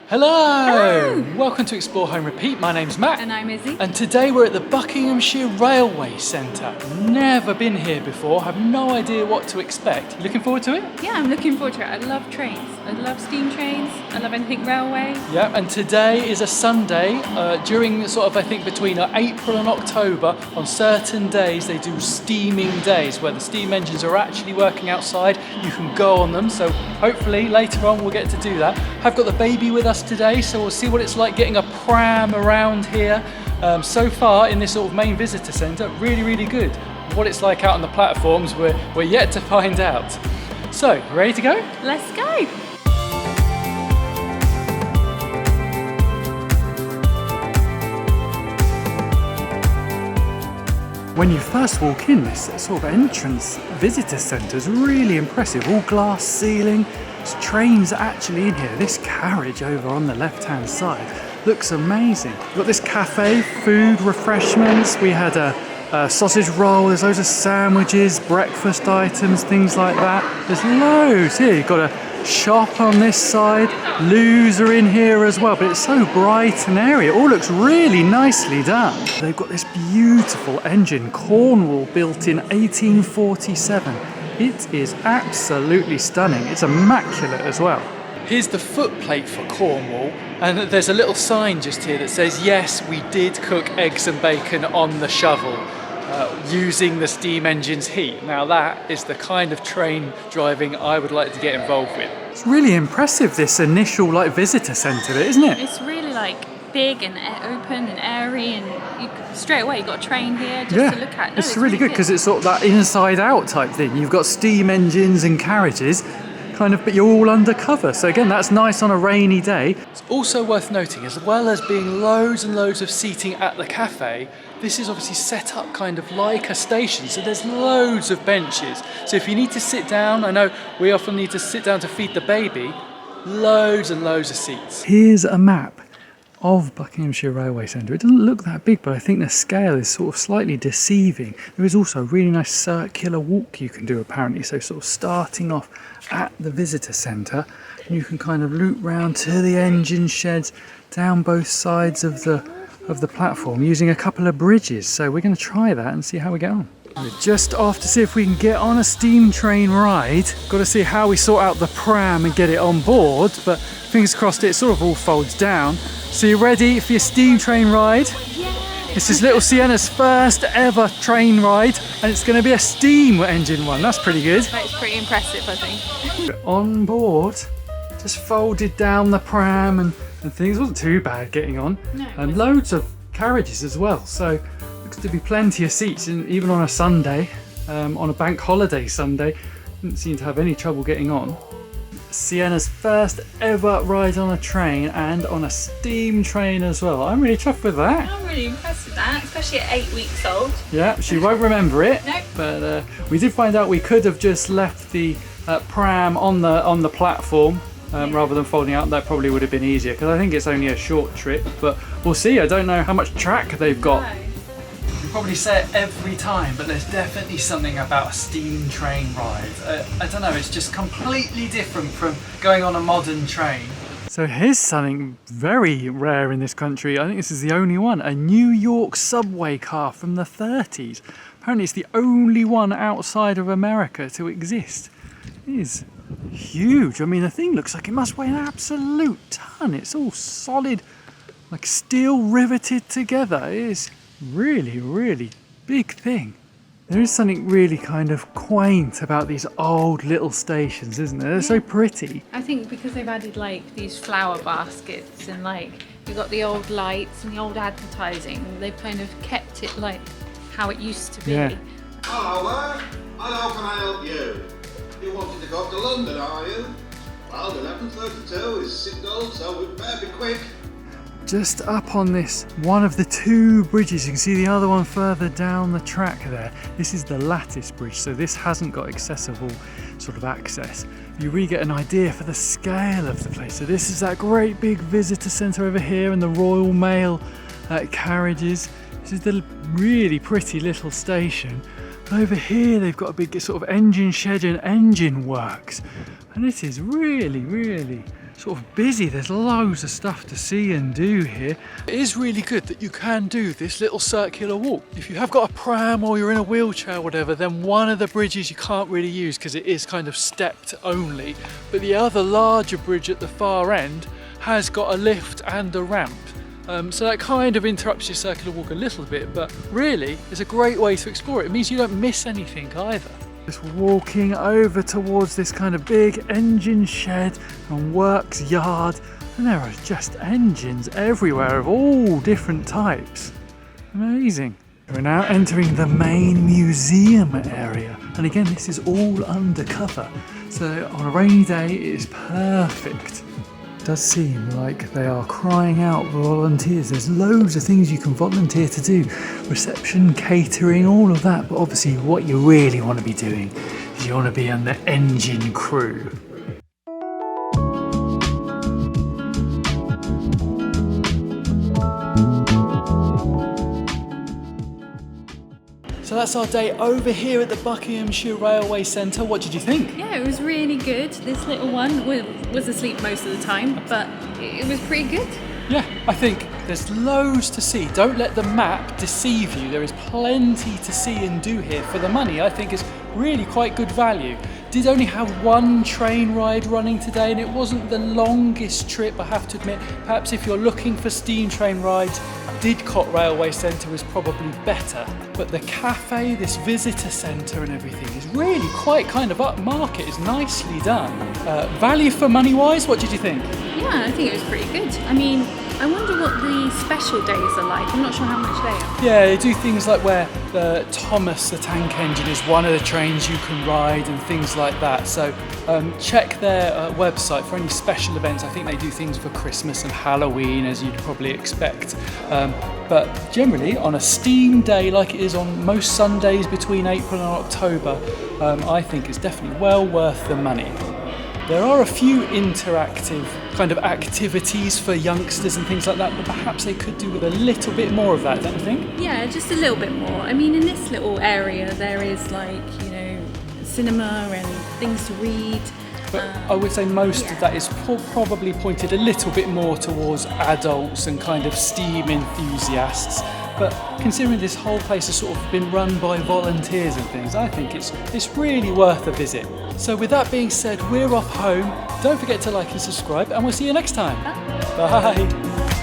Hello! Welcome to Explore Home Repeat. My name's Matt. And I'm Izzy. And today we're at the Buckinghamshire Railway Centre. Never been here before, have no idea what to expect. You looking forward to it? Yeah, I'm looking forward to it. I love trains. I love steam trains. I love anything railway. Yeah, and today is a Sunday during I think between April and October. On certain days they do steaming days where the steam engines are actually working outside. You can go on them, so hopefully later on we'll get to do that. I've got the baby with us today, so we'll see what it's like getting a pram around here. So far in this sort of main visitor centre, really good. What it's like out on the platforms, we're yet to find out. So, ready to go? Let's go! When you first walk in, this sort of entrance visitor centre is really impressive. All glass ceiling. There's trains actually in here. This carriage over on the left-hand side looks amazing. We've got this cafe, food, refreshments. We had a sausage roll. There's loads of sandwiches, breakfast items, things like that. There's loads here. You've got a shop on this side. Loos are in here as well, but it's so bright and airy. It all looks really nicely done. They've got this beautiful engine, Cornwall, built in 1847. It is absolutely stunning. It's immaculate as well. Here's the footplate for Cornwall, and there's a little sign just here that says, yes, we did cook eggs and bacon on the shovel using the steam engine's heat. Now that is the kind of train driving I would like to get involved with. It's really impressive, this initial visitor centre bit, isn't it? It's really big and open and airy, and straight away you've got a train here just to look at. It's really good because it's sort of that inside out type thing. You've got steam engines and carriages but you're all undercover. So again, that's nice on a rainy day. It's also worth noting, as well as being loads and loads of seating at the cafe, this is obviously set up kind of like a station. So there's loads of benches. So if you need to sit down, I know we often need to sit down to feed the baby, loads and loads of seats. Here's a map of Buckinghamshire Railway Centre. It doesn't look that big, but I think the scale is sort of slightly deceiving. There is also a really nice circular walk you can do apparently, so sort of starting off at the visitor centre, and you can kind of loop round to the engine sheds down both sides of the platform using a couple of bridges. So we're going to try that and see how we get on. We're just off to see if we can get on a steam train ride. Got to see how we sort out the pram and get it on board, but fingers crossed it sort of all folds down. So you ready for your steam train ride? Yeah. This is little Sienna's first ever train ride, and it's going to be a steam engine one. That's pretty good. That's pretty impressive, I think. On board, just folded down the pram and things. Wasn't too bad getting on. No, and loads of carriages as well. So looks to be plenty of seats, and even on a Sunday, on a bank holiday Sunday, didn't seem to have any trouble getting on. Sienna's first ever ride on a train, and on a steam train as well. I'm really chuffed with that. I'm really impressed with that, especially at 8 weeks old. Yeah, she won't remember it. Nope. But we did find out we could have just left the pram on the platform rather than folding out. That probably would have been easier because I think it's only a short trip. But we'll see. I don't know how much track they've got. No. You probably say it every time, but there's definitely something about a steam train ride. I don't know, it's just completely different from going on a modern train. So here's something very rare in this country. I think this is the only one. A New York subway car from the 30s. Apparently it's the only one outside of America to exist. It is huge. I mean, the thing looks like it must weigh an absolute ton. It's all solid, like steel riveted together. It is really big thing. There is something really kind of quaint about these old little stations, isn't there? They're so pretty. I think because they've added these flower baskets and you've got the old lights and the old advertising, they've kind of kept it how it used to be. Yeah. Hello there. How can I help you? You wanted to go up to London, are you? Well, 11:32 is signalled, so we'd better be quick. Just up on this, one of the two bridges, you can see the other one further down the track there. This is the lattice bridge, so this hasn't got accessible sort of access. You really get an idea for the scale of the place. So this is that great big visitor centre over here, and the Royal Mail carriages. This is the really pretty little station. And over here they've got a big sort of engine shed and engine works. And this is really sort of busy. There's loads of stuff to see and do here. It is really good that you can do this little circular walk. If you have got a pram or you're in a wheelchair or whatever, then one of the bridges you can't really use because it is kind of stepped only. But the other larger bridge at the far end has got a lift and a ramp. So that kind of interrupts your circular walk a little bit, but really it's a great way to explore it. It means you don't miss anything either. Just walking over towards this kind of big engine shed and works yard, and there are just engines everywhere of all different types. Amazing. We're now entering the main museum area, and again this is all undercover, so on a rainy day it is perfect. It does seem like they are crying out for volunteers. There's loads of things you can volunteer to do. Reception, catering, all of that. But obviously what you really want to be doing is you want to be on the engine crew. So that's our day over here at the Buckinghamshire Railway Centre. What did you think? Yeah, it was really good. This little one was asleep most of the time, but it was pretty good. Yeah, I think there's loads to see. Don't let the map deceive you. There is plenty to see and do here for the money. I think it's really quite good value. Did only have one train ride running today, and it wasn't the longest trip, I have to admit. Perhaps if you're looking for steam train rides, Didcot Railway Centre is probably better. But the cafe, this visitor centre and everything is really quite kind of upmarket. It's nicely done. Value for money wise, what did you think? Yeah, I think it was pretty good. I mean, I wonder what the special days are like. I'm not sure how much they are. Yeah, they do things like where the Thomas the Tank Engine is one of the trains you can ride and things like that. So check their website for any special events. I think they do things for Christmas and Halloween, as you'd probably expect. But generally, on a steam day like it is on most Sundays between April and October, I think it's definitely well worth the money. There are a few interactive kind of activities for youngsters and things like that, but perhaps they could do with a little bit more of that, don't you think? Yeah, just a little bit more. I mean, in this little area, there is like, you know, cinema and things to read. But I would say most of that is probably pointed a little bit more towards adults and kind of steam enthusiasts. But considering this whole place has sort of been run by volunteers and things, I think it's really worth a visit. So with that being said, we're off home. Don't forget to like and subscribe, and we'll see you next time. Bye.